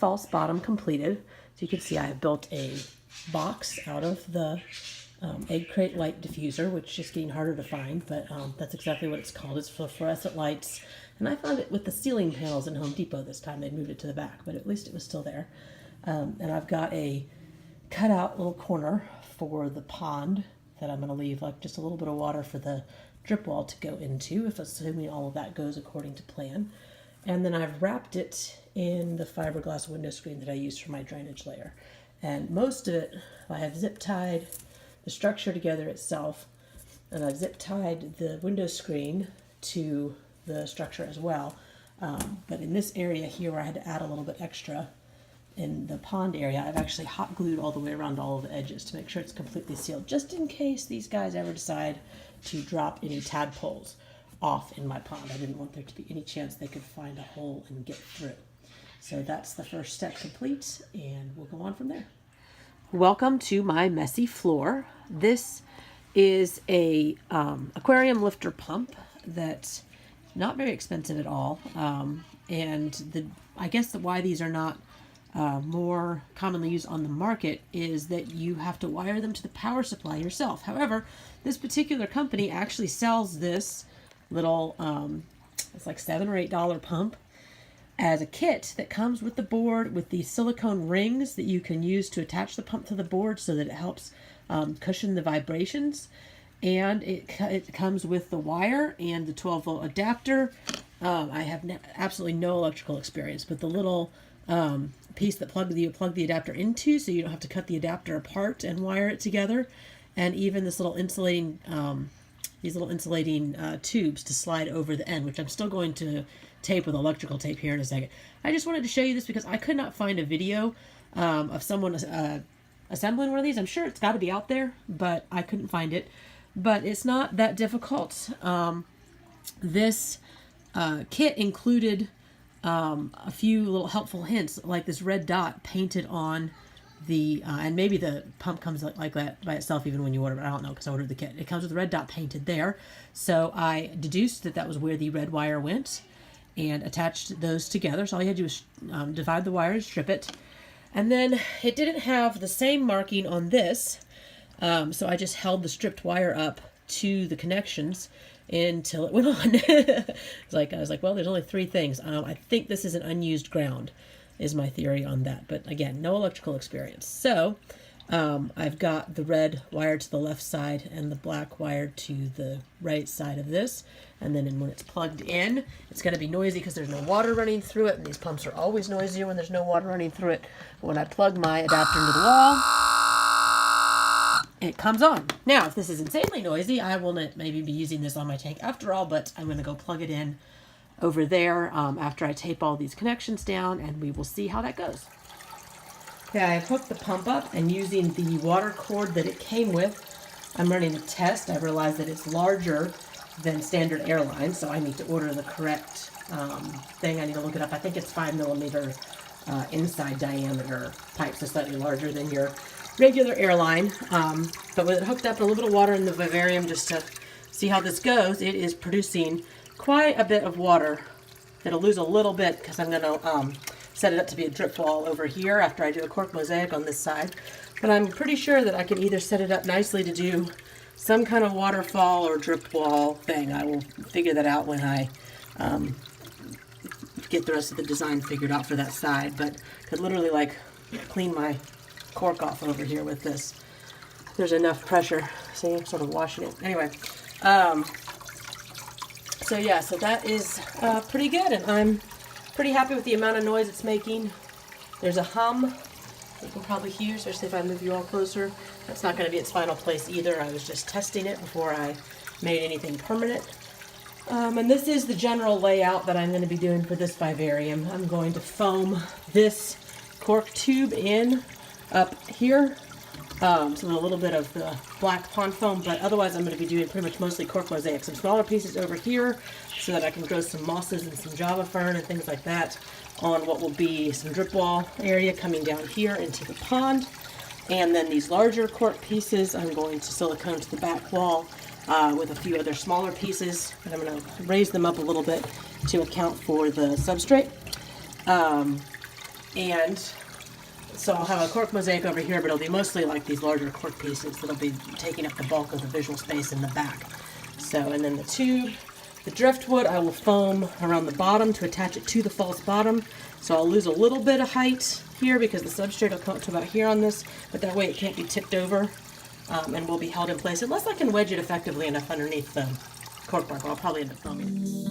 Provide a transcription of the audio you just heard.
false bottom completed. So you can see I have built a box out of the egg crate light diffuser, which is getting harder to find, but that's exactly what it's called. It's for fluorescent lights. And I found it with the ceiling panels in Home Depot this time. They moved it to the back, but at least it was still there. And I've got a cutout little corner for the pond that I'm going to leave like just a little bit of water for the drip wall to go into, if assuming all of that goes according to plan. And then I've wrapped it in the fiberglass window screen that I use for my drainage layer. And most of it, I have zip tied the structure together itself, and I've zip tied the window screen to the structure as well. But in this area here where I had to add a little bit extra in the pond area, I've actually hot glued all the way around all of the edges to make sure it's completely sealed, just in case these guys ever decide to drop any tadpoles off in my pond. I didn't want there to be any chance they could find a hole and get through. So that's the first step complete, and we'll go on from there. Welcome to my messy floor. This is a aquarium lifter pump that's not very expensive at all. And I guess why these are not more commonly used on the market is that you have to wire them to the power supply yourself. However, this particular company actually sells this little, it's like $7 or $8 pump as a kit that comes with the board with these silicone rings that you can use to attach the pump to the board so that it helps cushion the vibrations. And it comes with the wire and the 12-volt adapter. I have absolutely no electrical experience, but the little piece that you plug the adapter into, so you don't have to cut the adapter apart and wire it together, and even this little insulating these little insulating tubes to slide over the end, which I'm still going to tape with electrical tape here in a second. I just wanted to show you this because I could not find a video of someone assembling one of these. I'm sure it's got to be out there, but I couldn't find it. But it's not that difficult. This kit included a few little helpful hints, like this red dot painted on the, and maybe the pump comes like that by itself even when you order it. I don't know because I ordered the kit. It comes with a red dot painted there. So I deduced that that was where the red wire went and attached those together. So all you had to do was divide the wire and strip it. And then it didn't have the same marking on this. So I just held the stripped wire up to the connections until it went on. I was like, well, there's only 3 things. I think this is an unused ground, is my theory on that. But again, no electrical experience. So I've got the red wire to the left side and the black wire to the right side of this. And then when it's plugged in, it's going to be noisy because there's no water running through it. And these pumps are always noisier when there's no water running through it. When I plug my adapter into the wall, it comes on. Now, if this is insanely noisy, I will maybe be using this on my tank after all, but I'm going to go plug it in over there after I tape all these connections down, and we will see how that goes. Okay, I have hooked the pump up, and using the water cord that it came with, I'm running a test. I realized that it's larger than standard airline, so I need to order the correct thing. I need to look it up. I think it's 5mm inside diameter pipe, so slightly larger than your regular airline, but with it hooked up, a little bit of water in the vivarium just to see how this goes. It is producing quite a bit of water. It'll lose a little bit because I'm going to set it up to be a drip wall over here after I do a cork mosaic on this side. But I'm pretty sure that I can either set it up nicely to do some kind of waterfall or drip wall thing. I will figure that out when I get the rest of the design figured out for that side. But I could literally like clean my cork off over here with this. There's enough pressure. See, I'm sort of washing it. Anyway, so yeah, so that is pretty good, and I'm pretty happy with the amount of noise it's making. There's a hum you can probably hear, especially if I move you all closer. That's not going to be its final place either. I was just testing it before I made anything permanent. And this is the general layout that I'm going to be doing for this vivarium. I'm going to foam this cork tube in up here, so a little bit of the black pond foam, but otherwise I'm going to be doing pretty much mostly cork mosaic. Some smaller pieces over here so that I can grow some mosses and some java fern and things like that on what will be some drip wall area coming down here into the pond. And then these larger cork pieces I'm going to silicone to the back wall with a few other smaller pieces, and I'm going to raise them up a little bit to account for the substrate. And so I'll have a cork mosaic over here, but it'll be mostly like these larger cork pieces that'll be taking up the bulk of the visual space in the back. So, and then the tube, the driftwood, I will foam around the bottom to attach it to the false bottom. So I'll lose a little bit of height here because the substrate will come up to about here on this, but that way it can't be tipped over and will be held in place unless I can wedge it effectively enough underneath the cork bark. I'll probably end up foaming it.